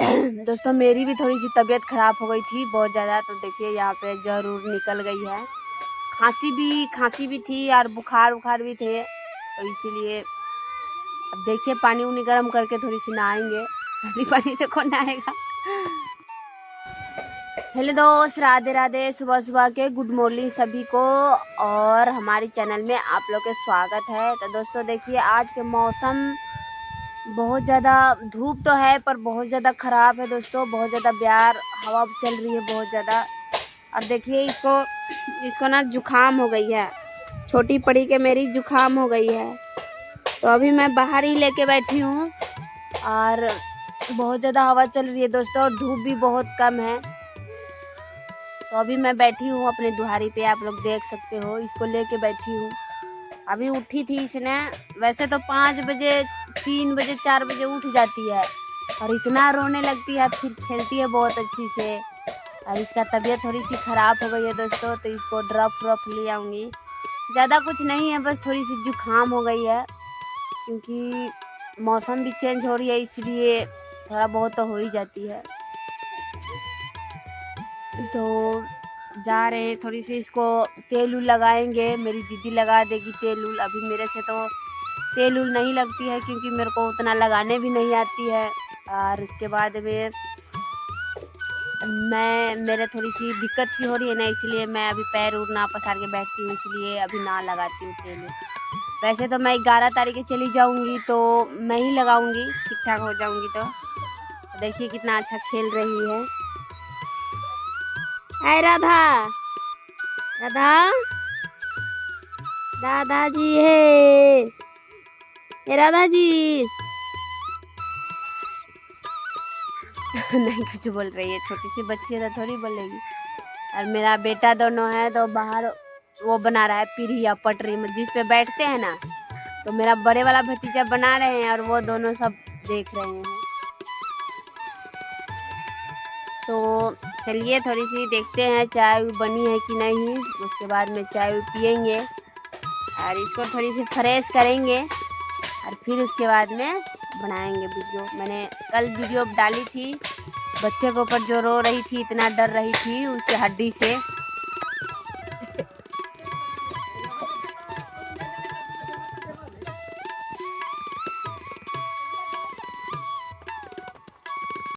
दोस्तों मेरी भी थोड़ी सी तबीयत ख़राब हो गई थी बहुत ज़्यादा। तो देखिए यहाँ पे जरूर निकल गई है। खांसी भी थी और बुखार भी थे, तो इसीलिए अब देखिए पानी उनी गर्म करके थोड़ी सी नहाएंगे। ठंडी पानी से कौन नहाएगा। हेलो दोस्त, राधे राधे। सुबह सुबह के गुड मॉर्निंग सभी को, और हमारे चैनल में आप लोग के स्वागत है। तो दोस्तों देखिए आज के मौसम बहुत ज़्यादा धूप तो है पर बहुत ज़्यादा ख़राब है दोस्तों। बहुत ज़्यादा ब्यार हवा चल रही है बहुत ज़्यादा। और देखिए इसको ना जुकाम हो गई है। छोटी पड़ी के मेरी जुकाम हो गई है। तो अभी मैं बाहर ही लेके बैठी हूँ और बहुत ज़्यादा हवा चल रही है दोस्तों, और धूप भी बहुत कम है। तो अभी मैं बैठी हूँ अपने दुहारी पे, आप लोग देख सकते हो। इसको लेके बैठी हूँ। अभी उठी थी इसने, वैसे तो 5 बजे 3 बजे 4 बजे उठ जाती है और इतना रोने लगती है, फिर खेलती है बहुत अच्छी से। और इसका तबीयत थोड़ी सी ख़राब हो गई है दोस्तों, तो इसको ड्रॉप ले आऊँगी। ज़्यादा कुछ नहीं है, बस थोड़ी सी जुकाम हो गई है, क्योंकि मौसम भी चेंज हो रही है, इसलिए थोड़ा बहुत तो हो ही जाती है। तो जा रहे हैं, थोड़ी सी इसको तेल उल लगाएंगे। मेरी दीदी लगा देगी तेल उल। अभी मेरे से तो तेल उल नहीं लगती है, क्योंकि मेरे को उतना लगाने भी नहीं आती है। और उसके बाद में मेरे थोड़ी सी दिक्कत सी हो रही है ना, इसलिए मैं अभी पैर उर ना पसार के बैठती हूँ, इसलिए अभी ना लगाती हूँ तेल। वैसे तो मैं 11 तारीख को चली जाऊँगी, तो मैं ही लगाऊँगी, ठीक ठाक हो जाऊँगी। तो देखिए कितना अच्छा खेल रही है। हाय राधा, राधा दादाजी है, ये राधा जी। नहीं कुछ बोल रही है, छोटी सी बच्ची है तो थोड़ी बोलेगी। और मेरा बेटा दोनों है तो बाहर वो बना रहा है पीढ़िया पटरी में जिस पे बैठते हैं ना, तो मेरा बड़े वाला भतीजा बना रहे हैं और वो दोनों सब देख रहे हैं। तो चलिए थोड़ी सी देखते हैं चाय बनी है कि नहीं, उसके बाद में चाय पियेंगे और इसको थोड़ी सी फ्रेश करेंगे, और फिर उसके बाद में बनाएंगे वीडियो। मैंने कल वीडियो डाली थी बच्चे के ऊपर जो रो रही थी, इतना डर रही थी उससे हड्डी से।